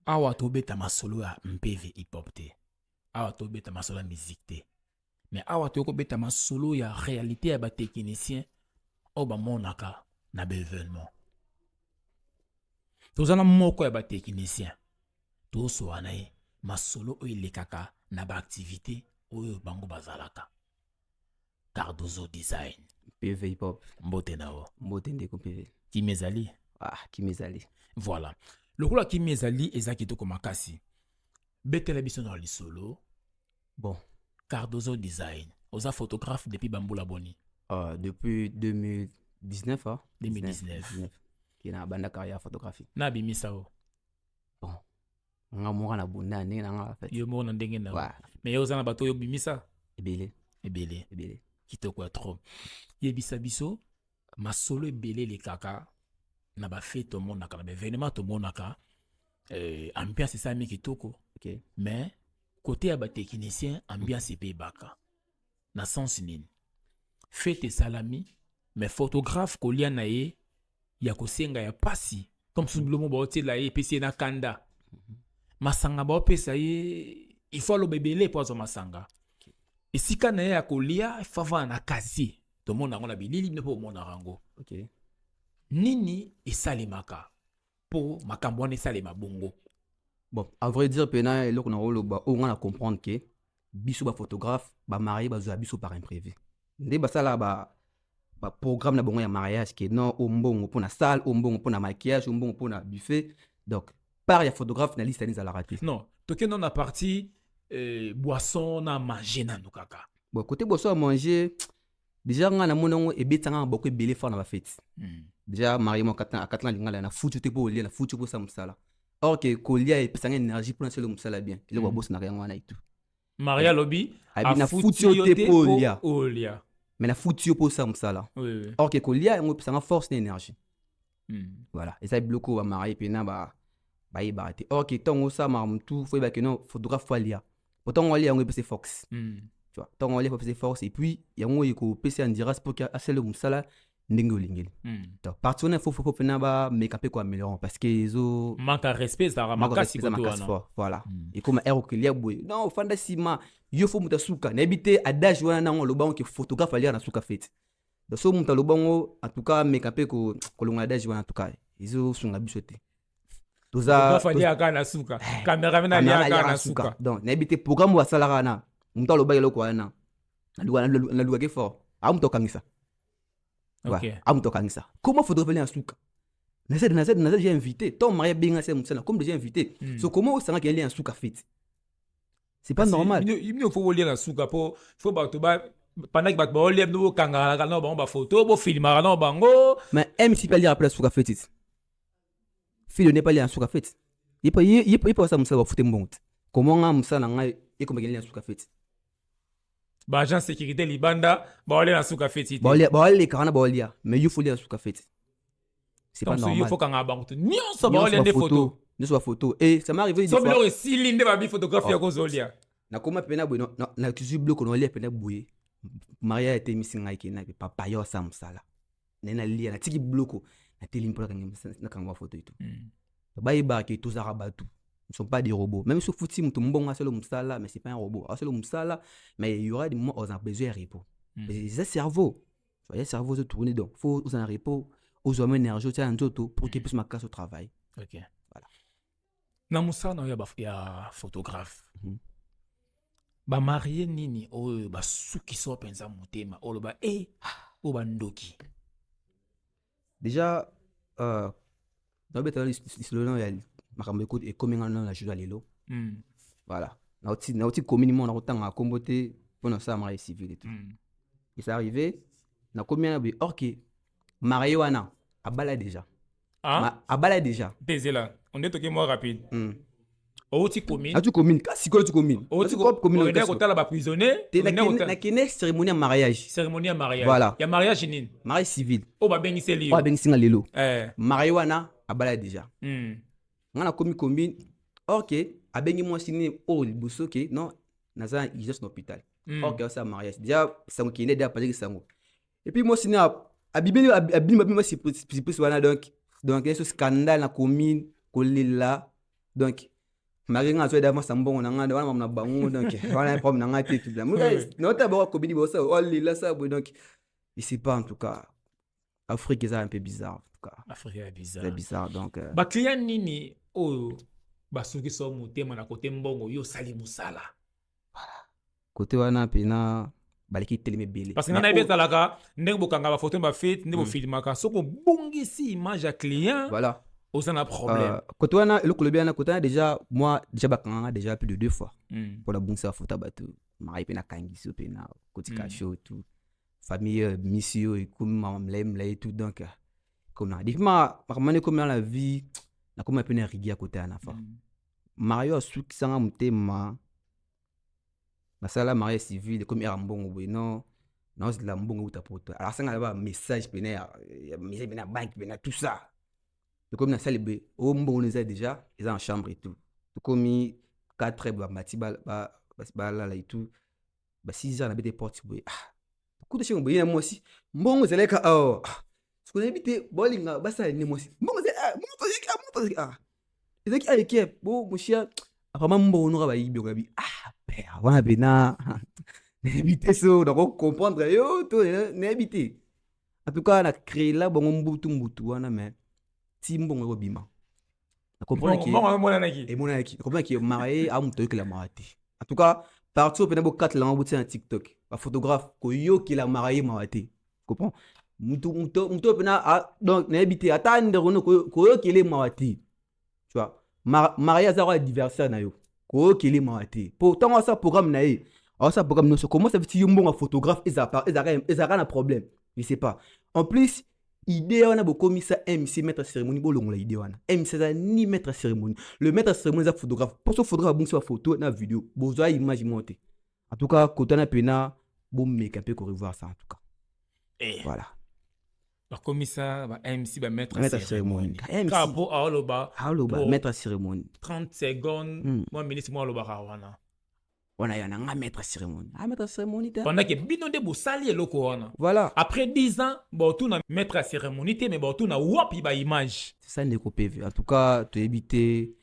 awa tobeta masolo ya MPV hip hop te. Awa tobeta masolo ya musique te. Mais awa tobeta masolo ya réalité ya ba technicien o ba monaka na ba événement. Tozana moko ya ba technicien. Toso wana ye masolo o ilekaka na ba activité oyo bango bazalaka. Cardozo design. PV hip hop. Mbote nao. Mbote ndeko PV. Kimezali. Kimezali. Voilà. Lokola Kimezali eza kitoko makasi. Betela biso na lisolo. Bon. Cardozo design. Oza photographe depuis Bamboula Boni. Depuis 2019 hein. 2019. Qui na banda carrière photographie. Na bimisa o. Bon. Nga mora na bunda ndenge na nga fait. Yo mora na ndenge na. Ouais. Mais yo za na bato yo bimisa. Ebele. Kitoko ya trop. Yebisa biso masolo ebele le kaka na ba fête to monaka na événement to monaka ambiance ça mi kitoko. OK. Mais côté ya ba technicien ambiance pe baka. Na sens nini? Fête salami mais photographe kolia na ye ya kosenga ya pasi comme sublomo ba otie la ye pesi na kanda. Masanga ba opesa ye il faut lo bebele pozo masanga. Esika na ye ya kolia fava na kasi to mona ngona bilili ne po mona rango. OK. Nini esalemaka po makambo wana esalema bongo. Bon, à vrai dire pena eloko na roloba o ngana comprendre que biso ba photographe ba marié ba zo biso par imprévu. Nde basala ba programme na bongo ya mariage que non o mbongo pour na salle, o mbongo pour na maquillage, o mbongo pour na buffet. Donc par ya photographe na liste ni za la rater. Non, toke non na partie boisson na manger na nukaka. Bon, côté boisson à manger, déjà ngana monongo e betanga beaucoup ebele fa na ba fête. Déjà marié mo katana lingala na futu te po lia na futu po sa musala. Or que kolia e pesanga énergie pour lancer le musala bien. Il va boss na rien wana et tout. Maria lobby na futu te po lia. Mais na futu po sa musala. Oui. Or que kolia ngo pesanga force na énergie. Voilà, et ça est bloqué va marié pena ba y barate. Or que tongo sa marmtu faut ba que non photographe faut lia. Pourtant on lia ngo pese fox. Tu vois, tongo lia faut pese force et puis yango yiko pese andiras pour que asele musala ndenge olingeli. Donc partout il faut pena ba make up ko améliorer parce que zo manque de respect ça ramakasi ko wana. Voilà. Et comme ero que lia boy. Non, fanda sima yo faut mutasuka. Na ebité adage wana nango lobango que photographe alia na suka fait. Donc so muta lobango en tout cas make up ko longa adage wana en tout cas. Izo sunga bisote. Toza falia kana suka. Cameraman alia kana suka. Donc na ebité programme wa salara na. Muta loba loko wana. Na luga ke fort. Amuto kangisa. OK. Amuto kangisa. Comment photographe alia suka? Nazed j'ai invité. Ton marié bien c'est musala comme déjà invité. So comment ça qu'il y a un suka fait? C'est pas normal. Il faut lire la suka pour faut ba to ba pendant que ba ba lire no kangala kana ba photo bo filmera no bango. Mais MC pas lire après suka fait. Fille n'est pas lire suka fait. Il pas ça musala ba foutre mbongo. Comment nga musala ngai et comme il y a suka fait? Ba agent sécurité libanda ba lire la suka fait. Ba lire kana ba lire mais il faut lire suka fait. C'est pas normal. Il faut qu'on a bango. Nyon ça ba lire des photos. Ne soit photo et ça m'est arrivé une fois. Ça me si linde ba bi photographie ko zolia. Na koma pena boy non na toujours bloc on lia pena boy. Maria était missing ngai na papa yo sam sala. Nena lia na tiki bloco na telimpo na kangwa photo et tout. Ba iba ke tous arabatu. Ils sont pas des robots. Même sur fouti mutu mbonga selo musala mais c'est pas un robot. Selo musala mais il y aura des moments où on a besoin de repos. C'est cerveau. Le cerveau se tourner donc faut aux en repos, aux hommes énergie tiens nzoto pour qu'il puisse ma casse au travail. OK. Voilà. Na musana ya photographe. Ba marié nini o ba suki so penza motema o ba o ba ndoki. Déjà dans beto l'isolo ya makambo écoute et comme ngana la joie lelo. Voilà. Na oti communément na kotanga kombote pour na sa marié civil et tout. Et ça arrivé na combien na OK marié wana abala déjà. Abala déjà. Désolé, on est toqué moi rapide. Oti commune. Tu commune, si quoi tu commune. Oti commune. On est côté là bas prisonnier. Na kene cérémonie mariage. Cérémonie mariage. Voilà. Ya mariage nini? Mariage civil. O ba bengi seli. O ba bengi singa lelo. Marié wana abala déjà. Ngana commune. OK, abengi moi signé o liboso ke non naza juste hôpital. OK, ça mariage. Déjà sango kine déjà pas que sango. Et puis moi signé abimi moi c'est plus wana donc ce scandale na commune kolela donc Marie nga so d'avance mbongo na nga de wana bango donc wana problème na nga te tout là. Non ta ba ko bidi bo ça oh là ça donc je sais pas en tout cas Afrique est un peu bizarre en tout cas. Afrique est bizarre. C'est bizarre donc ba client nini oyo basuki so motema na côté mbongo yo sali musala. Voilà. Côté wana pena baliki teleme belé. Parce que na yebeta laka ndenge bokanga ba photo ba fait ndenge bo filmaka soko bongisi image à client. Voilà. Aussi, on a un problème. Quand on a le Colombien, quand on a déjà, moi, déjà plus de 2 fois. Pour la bonne photo, marie pena kangiso pena, kotika show tout. Famille, mission et comme maman et tout. Donc, comme on a dit, ma comme dans la vie, na comme un peu rigueur à côté à la fin. Mario, ceux qui sont en thème, ma sala mariage civil, comme il y a un bon ou non, non, c'est la bon ou ta pote. Alors, ça, on a un message, message, banque, tout ça. Comme na salibé au mbongo les a déjà ils ont en chambre et tout comme 4 ba matiba ba là et tout ba 6 ans na bete porte boy coup de chez moi aussi mbongo c'est là oh ce qu'on habite bowling ba ça ni moi aussi mbongo c'est c'est qui avec bon monsieur apparemment mbongo no ba yibi ko bi père wana bena habiter so donc comprendre yo to n'habiter en tout cas on a créé là bon mbutu wana mais Timbongo robima. Comprends qui et mon qui comprends qui est marié à mon truc la marié. En tout cas, partout pendant beaucoup 4 langues sur TikTok. Un photographe koyo qui l'a marié marié. Comprends? Muto pena donc n'habité attendre on koyo qui est marié. Tu vois? Marié à zéro anniversaire na yo. Koyo qui est marié. Pourtant ça programme na yi. Alors ça programme nous comment ça fait si un photographe et ça un problème. Je sais pas. En plus idée on a beaucoup mis ça MC maître cérémonie bolongo la idée wana MC ça ni maître cérémonie le maître cérémonie ça photographe pour ce photographe bon sur photo na vidéo besoin image monter en tout cas quand on a pena bon make un peu qu'on revoir ça en tout cas et voilà alors comme ça MC ba maître cérémonie capo aloba maître cérémonie 30 secondes moi ministre moi aloba wana on a un maître cérémonie maître cérémonie pendant que bino de bosali eloko wana voilà après 10 ans bon tout na maître cérémonie mais bon tout na wapi ba image c'est ça ndeko PV en tout cas tu éviter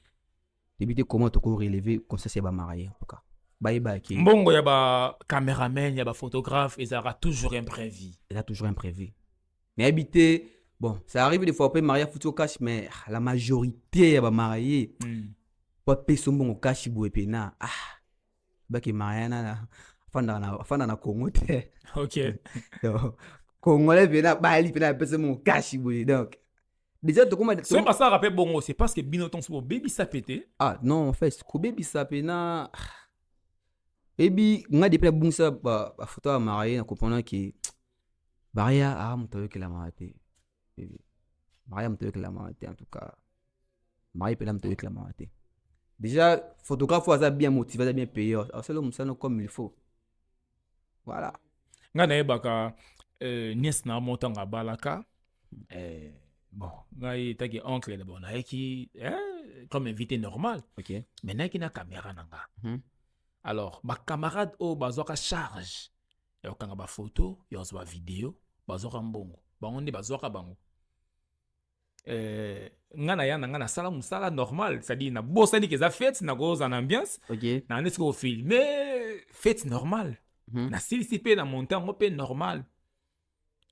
comment te relever comme ça c'est ba marié en tout cas bye bye qui mbongo ya ba caméraman ya ba photographe ils aura toujours imprévu mais éviter bon ça arrive des fois après mariage photo cash mais la majorité ya ba marié pas peso mbongo cash boe pena baki mariana fanda na Congo te OK Congolais pena bali pena peso mon cash boe donc déjà to comment c'est pas ça rappelle bongo c'est parce que binoton so baby ça pété non en fait ko baby ça pena baby nga depuis bunsa ba photo à marié na comprendre que baria mto que la marié baby baria mto que la marié en tout cas marié pena mto que la marié. Déjà, photographe, ça bien motivé, ça bien payé. Alors, c'est l'homme, ça comme il faut. Voilà. Nga baka nièce na montanga balaka. Bon, nga taki oncle bon na qui comme invité normal. OK. Mais na ki na caméra nanga. Alors, ma camarade bazoka charge. Yo kanga ba photo, yo zo ba vidéo, bazoka mbongo. Bango ndi bazoka bango. Nga na sala musala normal c'est-à-dire na bosani que ça fête na goza en ambiance na nesko au filmer fête normal na silisipe na montant pe normal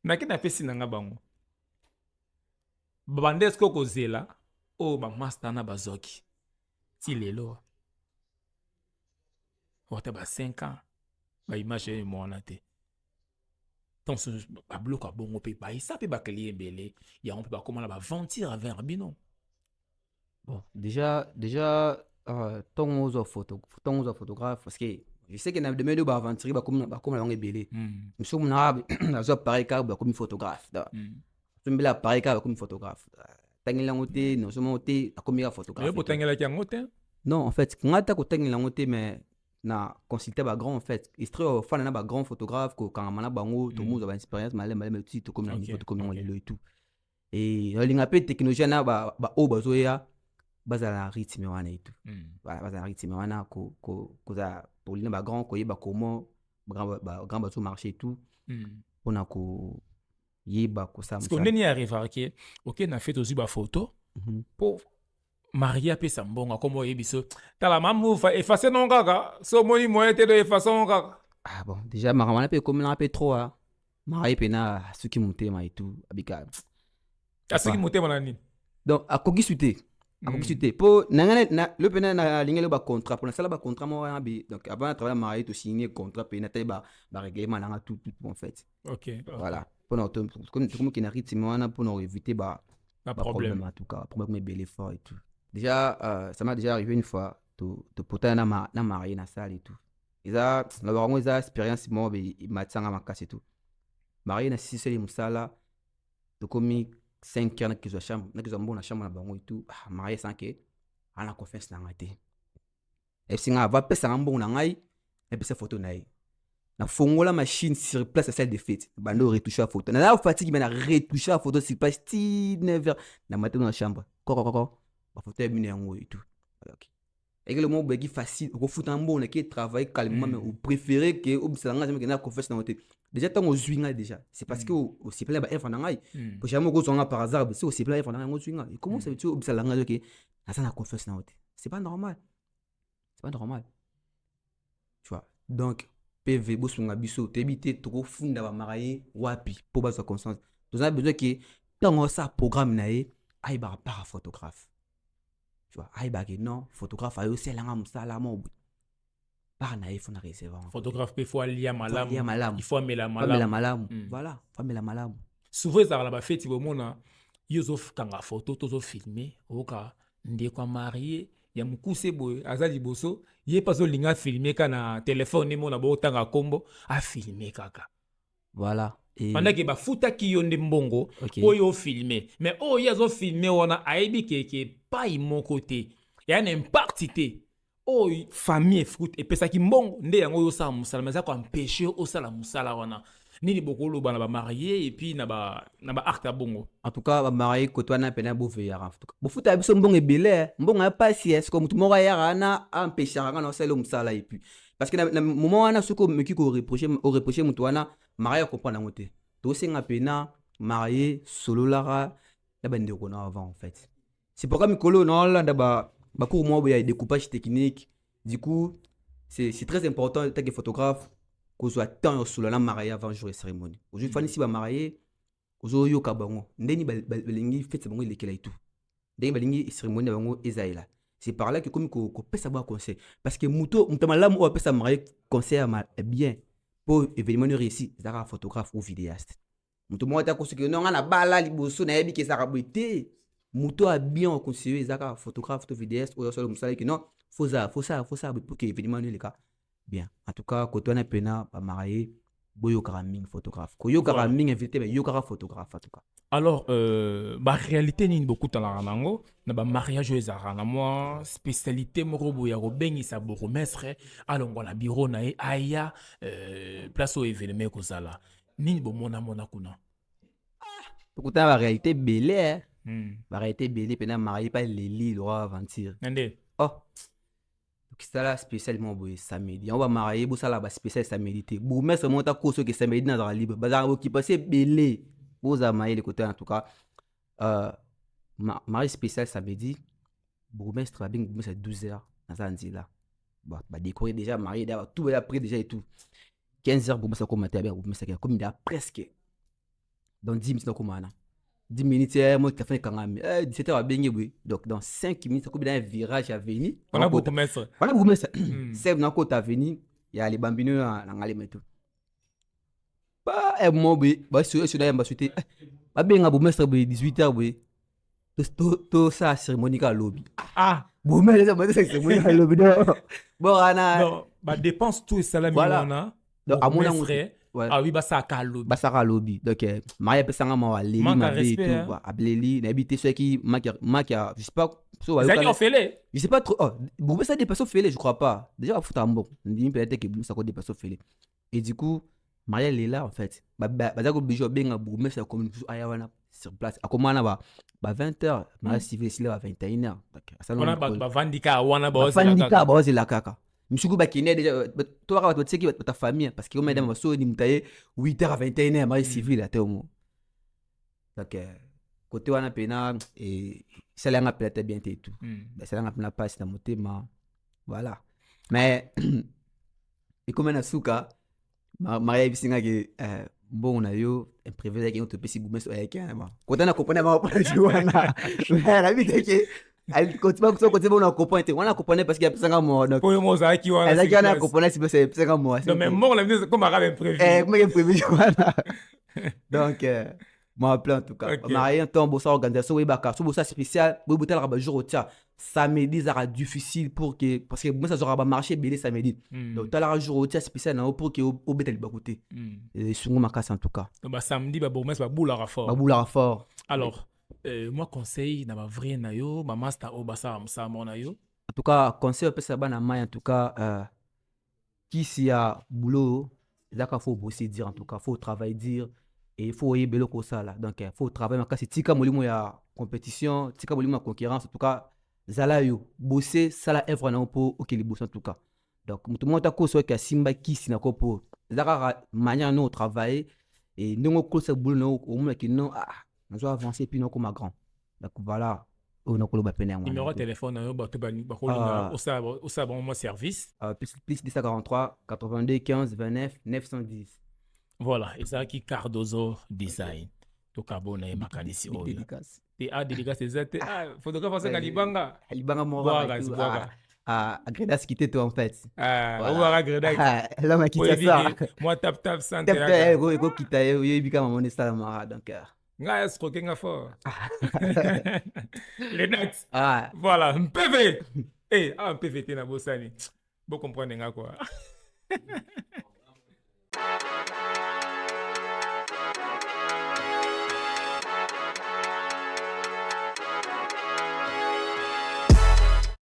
na kina pesi na nga bango bandesko kozela ba master na bazoki ti lelo wata ba 5 ans ba image e mona te donc ba bloka bongo pe ba isa pe ba client belé ya on peut pas comment la ba mentir avec bino bon déjà ton aux photographe parce que je sais qu'il y a des mecs ba aventure ba comme la longue belé monsieur mon arabe na zo pareil car ba comme photographe da tu la pareil car comme photographe tangela ngote no so moté comme photographe mais tangela ki ngote non en fait ngata ko tangela ngote mais na consulter ba grand en fait histoire fan na ba grand photographe ko quand mana bango to mo ba expérience malé tout to comme na photo comme on le tout et linga pe technologie na ba bazoya bazala rythme wana et tout voilà bazala rythme wana ko za pour lina ba grand ko yeba comment grand bazo marché et tout on a ko yeba ko ça parce qu'on est arrivé OK na fait aussi ba photo pour Maria pe sambonga comme oyebiso tala mamu effacer non kaka so moni moyen te de effacer non kaka. Ah bon, déjà makamana pe comme na pe trop ah. Marie pe na suki mutema et tout abika. Asiki motema na nini? Donc akoki suite. Akoki suite po nangana na le pena na lingelo ba contrat pour na sala ba contrat mo ya bi. Donc avant de travailler Marie to signer contrat pe na te ba règlement na tout en fait. OK. Voilà. Pour nous comme qui na rythme wana pour nous éviter ba problème en tout cas, problème bel effort et tout. Déjà ça m'a déjà arrivé une fois to poter na Marie na salle et tout. Eza na bango eza expérience mo be matsanga makasi tout. Marie na sisi seli musala to komi 5 ans na kizwa chambre na kizwa mbona chambre na bango et tout. Marie sans que ana confiance na ngate. Et singa va pesa ngambongo na ngai et pesa photo na ye. Na fongola machine sur place à celle de fête. Bando retoucher la photo. Na la fatigue mais na retoucher la photo sur place 9h na matin dans la chambre. Koko. Ba photo est mine yango et tout. OK. Et que le mot begi facile, au foot en bon, qui travaille calmement, mais vous préférez que vous salanga jamais que na confesse dans votre. Déjà tant au zwinga déjà, c'est parce que au cible ba F en angai. Pour jamais go zonga par hasard, c'est au cible F en angai zwinga. Et comment ça veut dire au salanga que na ça na confesse dans votre. C'est pas normal. C'est pas normal. Tu vois. Donc PV bosunga biso tebité trop funda ba maraye wapi pour ba sa conscience. Vous avez besoin que tant ça programme naé aïe ba para photographe. Tu vois, aïe non, photographe ayo c'est langa musala mo. Par na iPhone recevoir. Photographe il faut lier malam. Il faut mela malam. Voilà, faut mela malam. Souvent ça la fête bo mona yozof kanga photo tozo filmer oka ndeko marié ya mukuse boy azali boso ye paso linga filmer kana téléphone mo na bo tanga kombo a filmer kaka. Voilà. Pendant que ba futa ki yonde mbongo oyo filmer mais oyo filmer wana aibi ke pas mon côté ya un impact té oyo famille fruit et pesa ki mbongo nde yango yo sa musala mais ça ko empêcher o sala musala wana nini bokolo bana ba marié et puis na ba acte bongo en tout cas ba marié ko toi na pena bo veya en tout cas bo futa biso mbongo ebele mbongo ya pas est comme tout moko ya na empêcher nga na sala musala et puis parce que na moment wana soko meki ko reprocher mutu wana marié comprendre ngote to senga pena marié solo lara na bande ko na avant en fait c'est pourquoi mikolo non là ba cours moi il y a découpage technique du coup c'est très important tant que photographe qu'on soit temps solo la marié avant jour de cérémonie aujourd'hui fani si ba marié ozo yo ka bango ndeni balingi fête bango lekela et tout ndeni balingi cérémonie bango ezaila c'est par là que comme ko pesa ba conseil parce que muto mtamalamu o pesa marié conseil bien pour événement réussi zara photographe ou vidéaste muto mo ta ko ce que non na bala liboso na yebi ke ça rabité muto a bien conseillé zara photographe ou vidéaste ou solo musala que non faut ça pour que événement le cas bien en tout cas ko toi na pena ba marié boyo karaming photographe ko yo karaming invité ba yo kara photographe en tout cas. Alors ba réalité ni beaucoup dans la nango na ba mariage ezara na moi spécialité moko boya ko bengisa bourgmestre alongo na bureau na e aya place au événement ko sala ni bo mona kuna pourtant la réalité belé la réalité belé pena marié pas Leli droit aventure ndé qui sala spécialement boy samedi on va marier bo sala ba spécial samedi te bourgmestre monta ko so que samedi na libre bazar qui passer belé vous avez les côtés en tout cas mariage spécial samedi bourgmestre a bien bourgmestre à 12h dans ça là bah décorer déjà marié d'avoir tout après déjà et tout 15h bourgmestre comme matin bourgmestre comme il a presque dans 10 minutes comme ana 10 minutes moi qui fait quand 17h à baigner donc dans 5 minutes comme il a un virage à venir on a bourgmestre c'est dans côté à venir il y a les bambineux dans aller mais tout ba mo ba sur da yamba suite ba benga bourgmestre 18h to ça cérémonie ka lobby bourgmestre ba cérémonie ka lobby bon ana ba dépense tout salami wana donc à mon oui ba ça ka lobby donc marié pesanga ma Leli ma et tout ba Leli na habité ceux qui makia je sais pas je sais pas trop bourgmestre dépasse fêlé je crois pas déjà faut un bon dit peut-être que ça ko dépasse fêlé et du coup marié est là en fait za ko bijo benga bourgmestre comme ayawana sur place akomana ba 20h marié civil ici là à 21h on a ba vandika wana ba ozela kaka misuku ba kine déjà toi ka tu sais qui ta famille parce que madame va so ni mtaye 8h à 21h marié civil à terme donc côté wana pena et ça nga peut-être bien et tout ça nga pena pas c'est motema voilà mais et comme na suka maria bisinga que bon na yo imprévu que on te pesi bumeso avec ma côté na comprendre ma pas wana la vie que elle continue à côté bon on comprend on comprend parce qu'il y a pesanga mo donc pour moi ça qui wana elle a qu'on comprend c'est pesanga mo non mais mort la vie comme arabe imprévu comme imprévu voilà donc moi appelé en tout cas marié un temps bossa organisation oui baka so bossa spécial bo botel raba jour tia samedi ça sera difficile pour que parce que moi ça sera pas marché belé samedi donc tu la jour tia spécial na pour que au betel ba côté et sungu makasa en tout cas donc samedi ba bourgmestre ba boula fort alors moi conseil na ba vrai na yo ba master au basa amsa na yo en tout cas conseil peut ça bana mai en tout cas qui s'y a boulot là qu'il faut bosser dire en tout cas faut travailler dire et il faut y bello ça là donc il faut travailler mais c'est tika molimo ya compétition tika molimo ya concurrence en tout cas zala yo bosser ça la œuvre na pour OK les bosser en tout cas donc tout le monde a ko so ka simba qui si na ko pour zaka manière nous travailler et nous ko ça boulot au moins que non on doit avancer puis non comme grand donc voilà on a ko ba peine numéro de téléphone yo ba to ba ko au ça bon service plus 1043 82 15 29 910. Voilà, et ça qui Cardozo Design. To kabona e makanisi oyo. Et dédicace c'est photographe ça Kalibanga. Kalibanga mo Gredas quitté toi en fait. On Gredas. Là m'a quitté ça. Moi tap sans tap go quitter yo bika mon star mara donc. Nga escroquer nga fort. Les notes. Voilà, un PV. Un PVT na bosani. Bon comprendre nga quoi.